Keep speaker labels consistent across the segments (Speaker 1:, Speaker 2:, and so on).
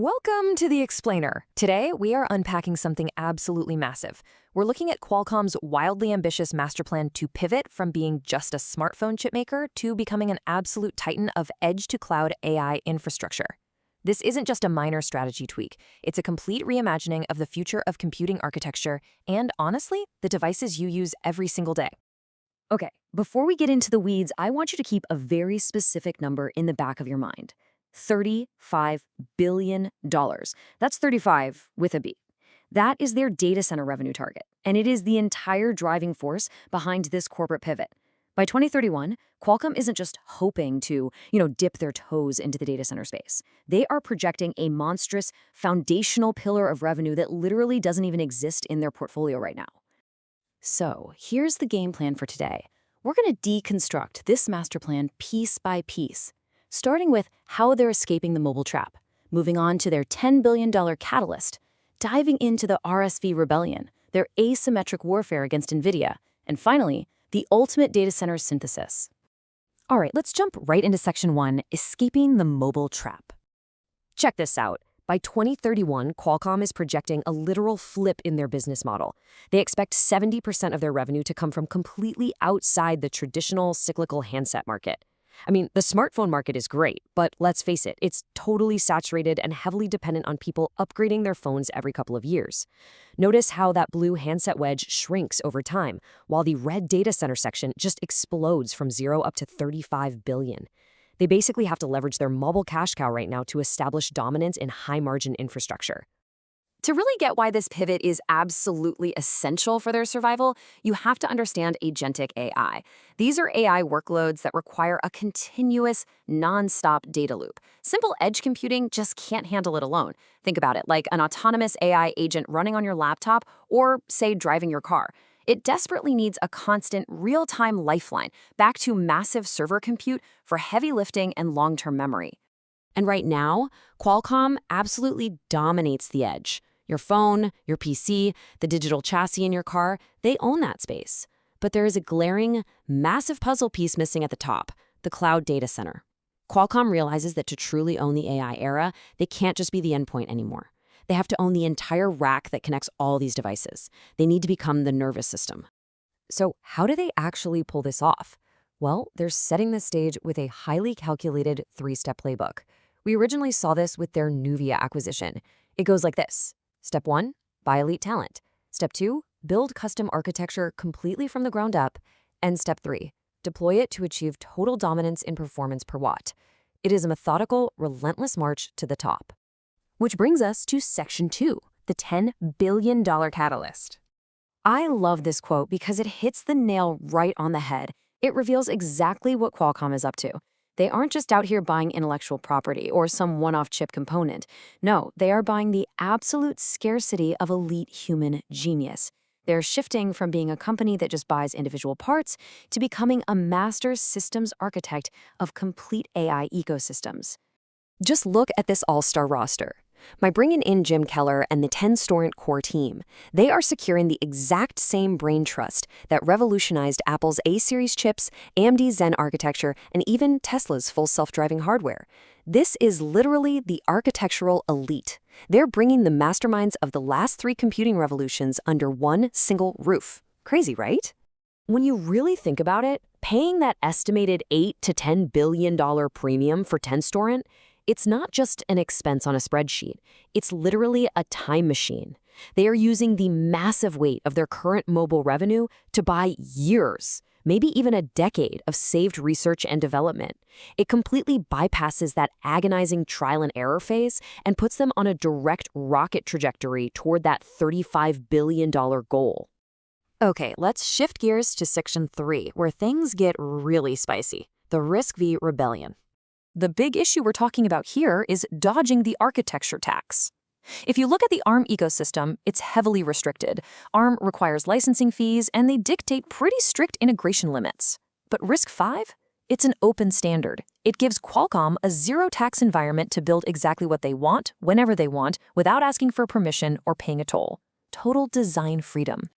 Speaker 1: Welcome to The Explainer. Today, we are unpacking something absolutely massive. We're looking at Qualcomm's wildly ambitious master plan to pivot from being just a smartphone chipmaker to becoming an absolute titan of edge-to-cloud AI infrastructure. This isn't just a minor strategy tweak. It's a complete reimagining of the future of computing architecture and, honestly, the devices you use every single day.
Speaker 2: Okay, before we get into the weeds, I want you to keep a very specific number in the back of your mind. $35 billion. That's 35 with a B. That is their data center revenue target, and it is the entire driving force behind this corporate pivot. By 2031, Qualcomm isn't just hoping to, dip their toes into the data center space. They are projecting a monstrous foundational pillar of revenue that literally doesn't even exist in their portfolio right now. So, here's the game plan for today. We're going to deconstruct this master plan piece by piece, starting with how they're escaping the mobile trap, moving on to their $10 billion catalyst, diving into the RISC-V rebellion, their asymmetric warfare against NVIDIA, and finally, the ultimate data center synthesis. All right, let's jump right into Section 1, Escaping the Mobile Trap.
Speaker 1: Check this out. By 2031, Qualcomm is projecting a literal flip in their business model. They expect 70% of their revenue to come from completely outside the traditional cyclical handset market. I mean, the smartphone market is great, but let's face it, it's totally saturated and heavily dependent on people upgrading their phones every couple of years. Notice how that blue handset wedge shrinks over time, while the red data center section just explodes from 0 up to 35 billion. They basically have to leverage their mobile cash cow right now to establish dominance in high-margin infrastructure.
Speaker 2: To really get why this pivot is absolutely essential for their survival, you have to understand agentic AI. These are AI workloads that require a continuous, non-stop data loop. Simple edge computing just can't handle it alone. Think about it like an autonomous AI agent running on your laptop or, say, driving your car. It desperately needs a constant, real-time lifeline back to massive server compute for heavy lifting and long-term memory.
Speaker 1: And right now, Qualcomm absolutely dominates the edge. Your phone, your PC, the digital chassis in your car, they own that space. But there is a glaring, massive puzzle piece missing at the top, the cloud data center. Qualcomm realizes that to truly own the AI era, they can't just be the endpoint anymore. They have to own the entire rack that connects all these devices. They need to become the nervous system. So how do they actually pull this off? Well, they're setting the stage with a highly calculated three-step playbook. We originally saw this with their Nuvia acquisition. It goes like this. Step 1, buy elite talent. Step 2, build custom architecture completely from the ground up. And Step 3, deploy it to achieve total dominance in performance per watt. It is a methodical, relentless march to the top. Which brings us to Section 2, the $10 billion catalyst. I love this quote because it hits the nail right on the head. It reveals exactly what Qualcomm is up to. They aren't just out here buying intellectual property or some one-off chip component. No, they are buying the absolute scarcity of elite human genius. They're shifting from being a company that just buys individual parts to becoming a master systems architect of complete AI ecosystems. Just look at this all-star roster. By bringing in Jim Keller and the Tenstorrent core team, they are securing the exact same brain trust that revolutionized Apple's A-series chips, AMD's Zen architecture, and even Tesla's full self-driving hardware. This is literally the architectural elite. They're bringing the masterminds of the last 3 computing revolutions under one single roof. Crazy, right? When you really think about it, paying that estimated $8 to $10 billion premium for Tenstorrent, it's not just an expense on a spreadsheet. It's literally a time machine. They are using the massive weight of their current mobile revenue to buy years, maybe even a decade of saved research and development. It completely bypasses that agonizing trial and error phase and puts them on a direct rocket trajectory toward that $35 billion goal. Okay, let's shift gears to Section 3, where things get really spicy, the RISC-V rebellion. The big issue we're talking about here is dodging the architecture tax. If you look at the ARM ecosystem, it's heavily restricted. ARM requires licensing fees, and they dictate pretty strict integration limits. But RISC-V? It's an open standard. It gives Qualcomm a zero-tax environment to build exactly what they want, whenever they want, without asking for permission or paying a toll. Total design freedom.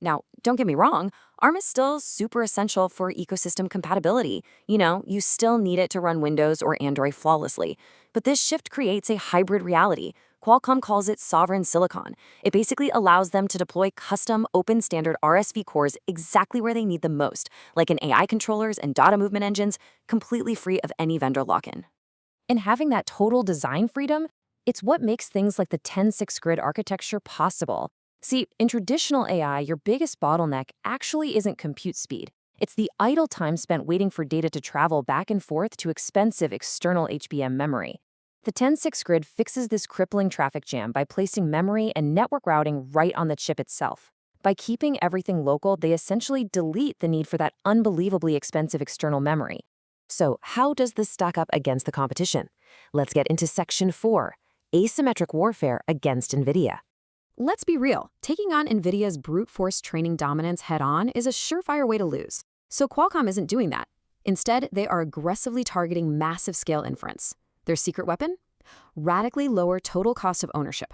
Speaker 1: Now, don't get me wrong, ARM is still super essential for ecosystem compatibility. You still need it to run Windows or Android flawlessly.
Speaker 2: But this shift creates a hybrid reality. Qualcomm calls it sovereign silicon. It basically allows them to deploy custom open standard RSV cores exactly where they need them most, like in AI controllers and data movement engines, completely free of any vendor lock-in. And having that total design freedom, it's what makes things like the 10-6 grid architecture possible. See, in traditional AI, your biggest bottleneck actually isn't compute speed. It's the idle time spent waiting for data to travel back and forth to expensive external HBM memory. The 10-6 grid fixes this crippling traffic jam by placing memory and network routing right on the chip itself. By keeping everything local, they essentially delete the need for that unbelievably expensive external memory. So, how does this stack up against the competition? Let's get into Section 4, Asymmetric Warfare against NVIDIA.
Speaker 1: Let's be real, taking on NVIDIA's brute force training dominance head-on is a surefire way to lose. So Qualcomm isn't doing that. Instead, they are aggressively targeting massive scale inference. Their secret weapon? Radically lower total cost of ownership.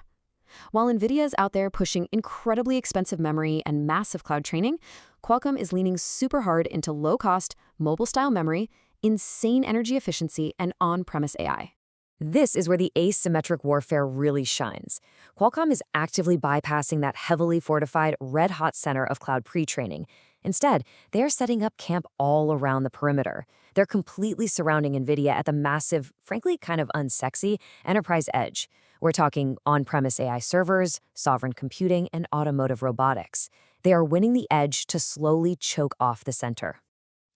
Speaker 1: While NVIDIA is out there pushing incredibly expensive memory and massive cloud training, Qualcomm is leaning super hard into low-cost, mobile-style memory, insane energy efficiency, and on-premise AI.
Speaker 2: This is where the asymmetric warfare really shines. Qualcomm is actively bypassing that heavily fortified, red-hot center of cloud pre-training. Instead, they are setting up camp all around the perimeter. They're completely surrounding NVIDIA at the massive, frankly kind of unsexy, enterprise edge. We're talking on-premise AI servers, sovereign computing, and automotive robotics. They are winning the edge to slowly choke off the center.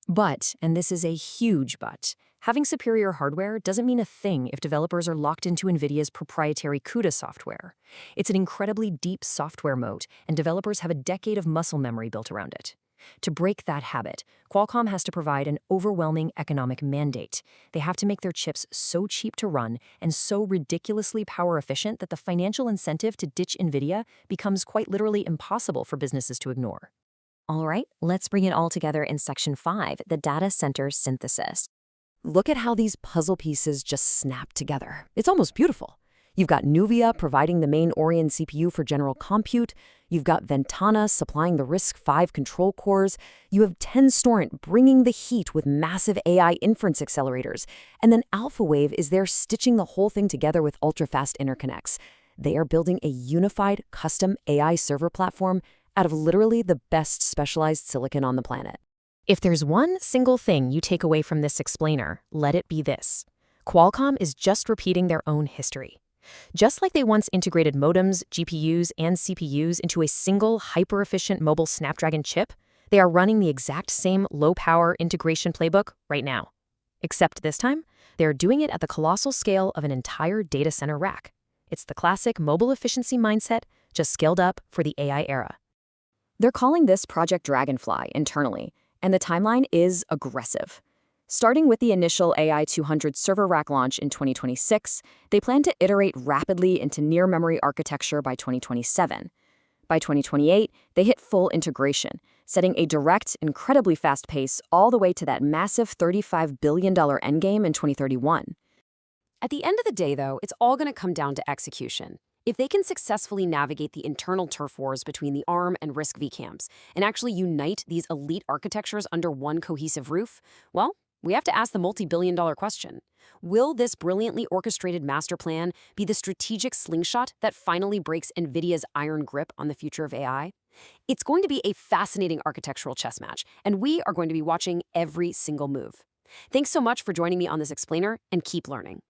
Speaker 2: But, and this is a huge but, having superior hardware doesn't mean a thing if developers are locked into NVIDIA's proprietary CUDA software. It's an incredibly deep software moat, and developers have a decade of muscle memory built around it. To break that habit, Qualcomm has to provide an overwhelming economic mandate. They have to make their chips so cheap to run and so ridiculously power efficient that the financial incentive to ditch NVIDIA becomes quite literally impossible for businesses to ignore. All right, let's bring it all together in Section 5, the data center synthesis.
Speaker 1: Look at how these puzzle pieces just snap together. It's almost beautiful. You've got Nuvia providing the main Orion CPU for general compute. You've got Ventana supplying the RISC-V control cores. You have Tenstorrent bringing the heat with massive AI inference accelerators. And then AlphaWave is there stitching the whole thing together with ultra-fast interconnects. They are building a unified, custom AI server platform out of literally the best specialized silicon on the planet.
Speaker 2: If there's one single thing you take away from this explainer, let it be this. Qualcomm is just repeating their own history. Just like they once integrated modems, GPUs, and CPUs into a single hyper-efficient mobile Snapdragon chip, they are running the exact same low-power integration playbook right now. Except this time, they are doing it at the colossal scale of an entire data center rack. It's the classic mobile efficiency mindset, just scaled up for the AI era. They're calling this Project Dragonfly internally, and the timeline is aggressive. Starting with the initial AI 200 server rack launch in 2026, they plan to iterate rapidly into near-memory architecture by 2027. By 2028, they hit full integration, setting a direct, incredibly fast pace all the way to that massive $35 billion endgame in 2031.
Speaker 1: At the end of the day, though, it's all going to come down to execution. If they can successfully navigate the internal turf wars between the ARM and RISC-V camps and actually unite these elite architectures under one cohesive roof, well, we have to ask the multi-billion-dollar question. Will this brilliantly orchestrated master plan be the strategic slingshot that finally breaks NVIDIA's iron grip on the future of AI? It's going to be a fascinating architectural chess match, and we are going to be watching every single move. Thanks so much for joining me on this explainer, and keep learning.